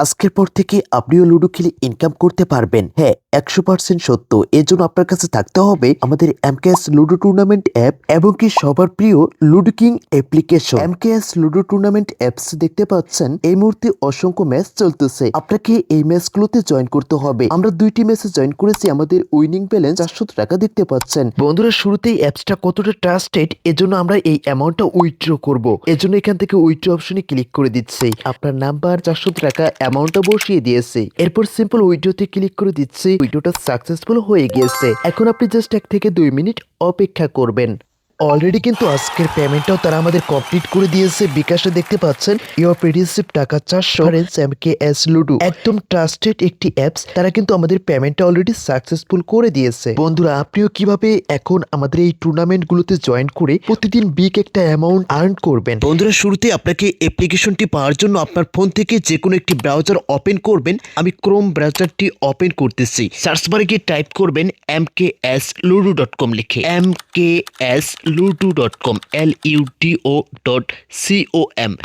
আজকের পর থেকে আপনিও লুডো খেলে ইনকাম করতে পারবেন। হ্যাঁ, 100% সত্য। এর জন্য আপনার কাছে থাকতে হবে আমাদের এমকেএস লুডো টুর্নামেন্ট অ্যাপ এবং কি সবার প্রিয় ludo king application. MKS ludo tournament apps দেখতে পাচ্ছেন এই মুহূর্তে অসংখ্য ম্যাচ চলতেছে। আপনাকে এই ম্যাচগুলোতে জয়েন করতে হবে। আমরা 2টি ম্যাচে জয়েন করেছি, আমাদের উইনিং ব্যালেন্স 400 টাকা দেখতে পাচ্ছেন। বন্ধুরা, শুরুতেই অ্যাপসটা কতটা ট্রাস্টেড এজন্য আমরা এই অ্যামাউন্টটা উইথড্র করব। এজন্য এখান থেকে উইথড্র অপশনে ক্লিক করে দিচ্ছি। আপনার নাম্বার 400 টাকা অ্যামাউন্টটা বসিয়ে দিয়েছে। এরপর সিম্পল উইথড্রতে ক্লিক করে দিচ্ছি। উইথড্রটা সাকসেসফুল হয়ে গিয়েছে। এখন আপনি জাস্ট 1 থেকে 2 মিনিট অপেক্ষা করবেন। অলরেডি কিন্তু আজকের পেমেন্টটাও তারা আমাদের কমপ্লিট করে দিয়েছে। বিকাশে দেখতে পাচ্ছেন ইউর রিসিভ টাকা 400 এমকেএস লুডো, একদম ট্রাস্টেড একটি অ্যাপস। তারা কিন্তু আমাদের পেমেন্টটা অলরেডি সাকসেসফুল করে দিয়েছে। বন্ধুরা, আপনিও কিভাবে এখন আমাদের এই টুর্নামেন্টগুলোতে জয়েন করে প্রতিদিন বিগ একটা অ্যামাউন্ট আর্ন করবেন। বন্ধুরা, শুরুতে আপনাকে অ্যাপ্লিকেশনটি পাওয়ার জন্য আপনার ফোন থেকে যে কোনো একটি ব্রাউজার ওপেন করবেন। আমি ক্রোম ব্রাউজারটি ওপেন করতেছি। সার্চ বারে গিয়ে টাইপ করবেন mksludo.com লিখে, mksludo.com ludo.com।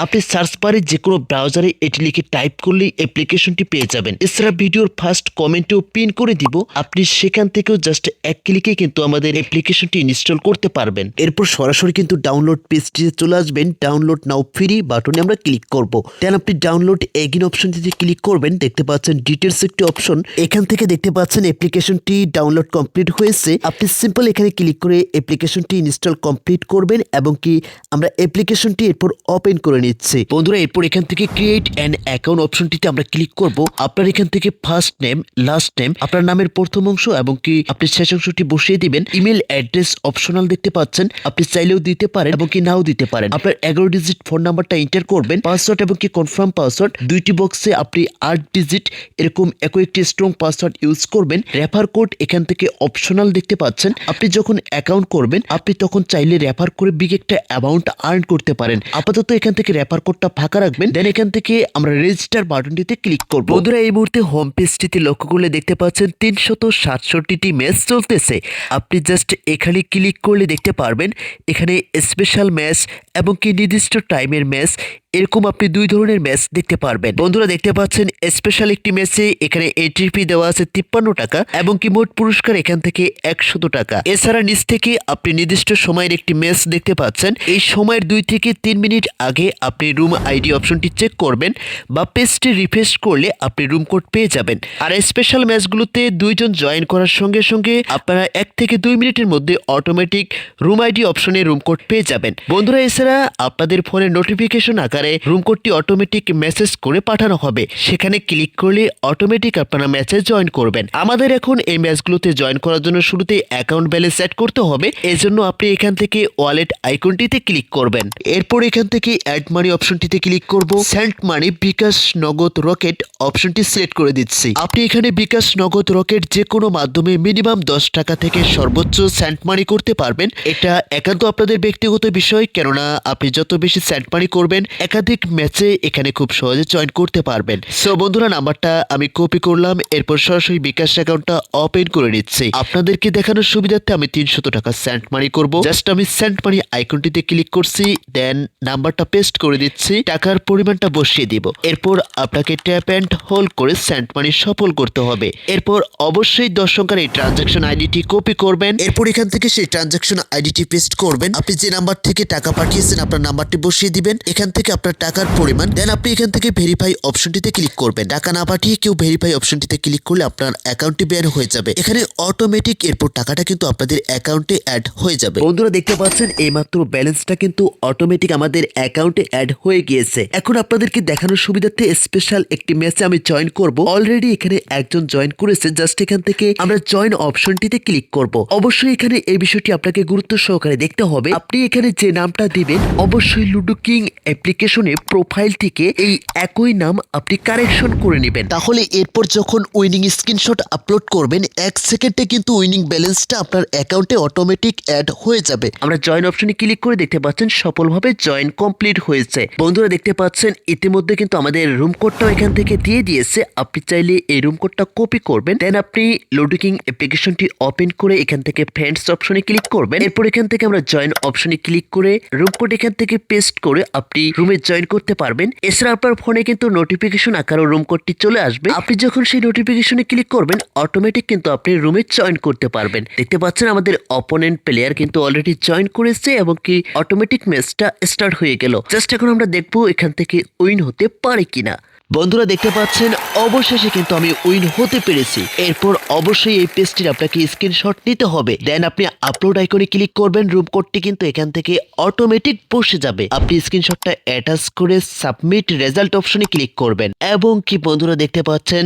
আপনি সার্চ বারে যে কোনো ব্রাউজারে এটি লিখে টাইপ করলেই অ্যাপ্লিকেশনটি পেয়ে যাবেন। এছাড়া ভিডিওর ফার্স্ট কমেন্টেও পিন করে দিব, আপনি সেখান থেকেও জাস্ট 1 ক্লিকে কিন্তু আমাদের অ্যাপ্লিকেশনটি ইনস্টল করতে পারবেন। এরপর সরাসরি কিন্তু ডাউনলোড পেজটিতে চলে আসবেন। ডাউনলোড নাও ফ্রি বাটনে আমরা ক্লিক করব। দেন আপনি ডাউনলোড এগিন অপশনটিতে ক্লিক করবেন। দেখতে পাচ্ছেন ডিটেলস একটি অপশন, এখান থেকে দেখতে পাচ্ছেন অ্যাপ্লিকেশনটি ডাউনলোড কমপ্লিট হয়েছে। আপনি সিম্পল এখানে ক্লিক করে অ্যাপ্লিকেশনটি ইনস্টল কমপ্লিট করবেন এবং কি আমরা অ্যাপ্লিকেশনটি এরপর ওপেন করে নিচ্ছি। বন্ধুরা, এরপর এখান থেকে ক্রিয়েট অ্যান অ্যাকাউন্ট অপশনটিতে আমরা ক্লিক করব। আপনার এখান থেকে ফার্স্ট নেম, লাস্ট নেম, আপনার নামের প্রথম অংশ এবং কি আপনি শেষ অংশটি বসিয়ে দিবেন। ইমেল অ্যাড্রেস অপশনাল দেখতে পাচ্ছেন, আপনি চাইলেও দিতে পারেন এবং কি নাও দিতে পারেন। আপনার 11 ডিজিট ফোন নাম্বারটা এন্টার করবেন। পাসওয়ার্ড এবং কি কনফার্ম পাসওয়ার্ড 2টি বক্সে আপনি 8 ডিজিট এরকম একই একটি স্ট্রং পাসওয়ার্ড ইউজ করবেন। রেফার কোড এখান থেকে অপশনাল দেখতে পাচ্ছেন। আপনি যখন অ্যাকাউন্ট করবেন আপনি তখন চাইলে রেফার করে বিগ একটা অ্যামাউন্ট আর্ন করতে পারেন। আপাতত এখান থেকে রেফার কোডটা ফাঁকা রাখবেন। দেন এখান থেকে আমরা রেজিস্টার বাটনটিতে ক্লিক করব। বন্ধুরা, এই মুহূর্তে হোম পেজটিতে লক্ষ্য করলে দেখতে পাচ্ছেন 367টি ম্যাচ চলতেছে। আপনি জাস্ট এখানে ক্লিক করলে দেখতে পারবেন এখানে স্পেশাল ম্যাচ এবং কি নির্দিষ্ট টাইমের ম্যাচ, এরকম আপনি 2 ধরনের ম্যাচ দেখতে পারবেন। বন্ধুরা, দেখতে পাচ্ছেন স্পেশাল একটি ম্যাচে এখানে এন্ট্রি ফি দেওয়া আছে 53 টাকা এবং কি মোট পুরস্কার এখান থেকে 100 টাকা। এছাড়া নিচ থেকে আপনি নির্দিষ্ট সময়ের একটি ম্যাচ দেখতে পাচ্ছেন। এই সময়ের 2 থেকে 3 মিনিট আগে আপনি রুম আইডি অপশনটি চেক করবেন বা পেজটি রিফ্রেশ করলে আপনি রুম কোড পেয়ে যাবেন। আর স্পেশাল ম্যাচগুলোতে 2 জন জয়েন করার সঙ্গে সঙ্গে আপনারা 1 থেকে 2 মিনিটের মধ্যে অটোমেটিক রুম আইডি অপশনে রুম কোড পেয়ে যাবেন। বন্ধুরা, এছাড়া আপনাদের ফোনে নোটিফিকেশন আকারে রুম কোডটি অটোমেটিক মেসেজ করে পাঠানো হবে। সেখানে ক্লিক করলে অটোমেটিক আপনারা ম্যাচে জয়েন করবেন। আমাদের এখন এই ম্যাচগুলোতে জয়েন করার জন্য শুরুতে অ্যাকাউন্ট ব্যালেন্স সেট করতে হবে। এজন্য আপনি এখান থেকে ওয়ালেট আইকনটিতে ক্লিক করবেন। এরপর এখান থেকে অ্যাড মানি অপশনটিতে ক্লিক করব। সেন্ড মানি, বিকাশ, নগদ, রকেট অপশনটি সিলেক্ট করে দিচ্ছি। আপনি এখানে বিকাশ, নগদ, রকেট যে কোনো মাধ্যমে মিনিমাম 10 টাকা থেকে সর্বোচ্চ সেন্ড মানি করতে পারবেন। এটা একান্ত আপনাদের ব্যক্তিগত বিষয়, কেননা আপনি যত বেশি সেন্ড মানি করবেন একাধিক ম্যাচে এখানে খুব সহজে জয়েন করতে পারবেন। সো বন্ধুরা, নাম্বারটা আমি কপি করলাম। এরপর সরাসরি বিকাশ অ্যাকাউন্টটা ওপেন করে নিচ্ছি। আপনাদেরকে দেখানোর সুবিধার্থে আমি 300 টাকা সেন্ড মানি করব। জাস্ট আমি সেন্ড মানি আইকনটিতে ক্লিক করছি। দেন নাম্বারটা পেস্ট করে দিচ্ছি, টাকার পরিমাণটা বসিয়ে দিব। এরপর আপনাকে ট্যাপ অ্যান্ড হোল্ড করে সেন্ড মানি সফল করতে হবে। এরপর অবশ্যই 10 সংখ্যার এই ট্রানজাকশন আইডিটি কপি করবেন। এরপর এখান থেকে সেই ট্রানজাকশন আইডিটি পেস্ট করবেন। আপনি যে নাম্বার থেকে টাকা পাঠিয়েছেন আপনার নাম্বারটি বসিয়ে দিবেন। এখান থেকে আপনার টাকার পরিমাণ, দেন আপনি এখান থেকে ভেরিফাই অপশনটিতে ক্লিক করবেন। টাকা না পাঠিয়ে কেউ ভেরিফাই অপশনটিতে ক্লিক করলে আপনার অ্যাকাউন্টটি ব্যান হয়ে যাবে। এখানে অটোমেটিক এরপর টাকাটা কিন্তু আপনাদের অ্যাকাউন্টে অ্যাড হয়ে যাবে। বন্ধুরা, দেখতে পাচ্ছেন এইমাত্র ব্যালেন্সটা কিন্তু অটোমেটিক আমাদের অ্যাকাউন্টে অ্যাড হয়ে গিয়েছে। এখন আপনাদেরকে দেখানোর সুবিধার্থে স্পেশাল একটি ম্যাচে আমি জয়েন করব। অলরেডি এখানে একজন জয়েন করেছে। জাস্ট এখান থেকে আমরা জয়েন অপশনটিতে ক্লিক করব। অবশ্যই এখানে এই বিষয়টি আপনাকে গুরুত্ব সহকারে দেখতে হবে। আপনি এখানে যে নামটা দিবেন অবশ্যই লুডো কিং অ্যাপ্লিকেশনে প্রোফাইল থেকে এই একই নাম আপনি কারেকশন করে নেবেন। তাহলে এরপর যখন উইনিং স্ক্রিনশট আপলোড করবেন 1 সেকেন্ডে কিন্তু উইনিং ব্যালেন্সটা আপনার অ্যাকাউন্টে অটোমেটিক অ্যাড হয়ে যাবে। আমরা জয়েন অপশনে ক্লিক করে দেখতে পাচ্ছেন সফলভাবে জয়েন কমপ্লিট হয়েছে। বন্ধুরা, দেখতে পাচ্ছেন ইতিমধ্যে কিন্তু আমাদের রুম কোডটাও এখান থেকে দিয়ে দিয়েছে। আপনি চাইলে এই রুম কোডটা কপি করবেন। দেন আপনি লুডো কিং অ্যাপ্লিকেশনটি ওপেন করে এখান থেকে ফ্রেন্ডস অপশনে ক্লিক করবেন। এরপর এখান থেকে আমরা জয়েন অপশনে ক্লিক করে রুম কোড এখান থেকে পেস্ট করে আপনি রুমে ভাবে জয়েন করতে পারবেন। এছাড়া আপনার ফোনে কিন্তু নোটিফিকেশন আকারে রুম কোডটি চলে আসবে। আপনি যখন সেই নোটিফিকেশনে ক্লিক করবেন অটোমেটিক কিন্তু আপনি রুমে জয়েন করতে পারবেন। দেখতে পাচ্ছেন আমাদের অপোনেন্ট প্লেয়ার কিন্তু অলরেডি জয়েন করেছে এবং কি অটোমেটিক ম্যাচটা স্টার্ট হয়ে গেল। জাস্ট এখন আমরা দেখবো এখান থেকে উইন হতে পারে কিনা। বন্ধুরা দেখতে পাচ্ছেন অবশেষে কিন্তু আমি উইন হতে পেরেছি। এরপর অবশ্যই এই পেজটির আপনাকে স্ক্রিনশট নিতে হবে, দেন আপনি আপলোড আইকনে ক্লিক করবেন। রুম কোডটি কিন্তু এখান থেকে অটোমেটিক বসে যাবে। আপনি স্ক্রিনশটটা অ্যাটাচ করে সাবমিট রেজাল্ট অপশনে ক্লিক করবেন এবং কি বন্ধুরা দেখতে পাচ্ছেন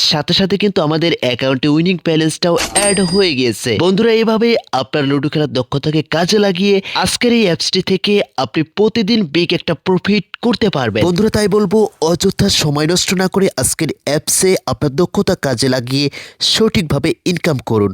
সাথে সাথে কিন্তু আমাদের অ্যাকাউন্টে উইনিং ব্যালেন্সটাও অ্যাড হয়ে গিয়েছে। বন্ধুরা এইভাবে আপনার লুডো খেলার দক্ষতাকে কাজে লাগিয়ে আজকের এই অ্যাপসটি থেকে আপনি প্রতিদিন বিগ একটা প্রফিট করতে পারবেন। বন্ধুরা তাই বলবো অযথা সময় নষ্ট না করে আজকের অ্যাপসে আপনার দক্ষতা কাজে লাগিয়ে সঠিকভাবে ইনকাম করুন।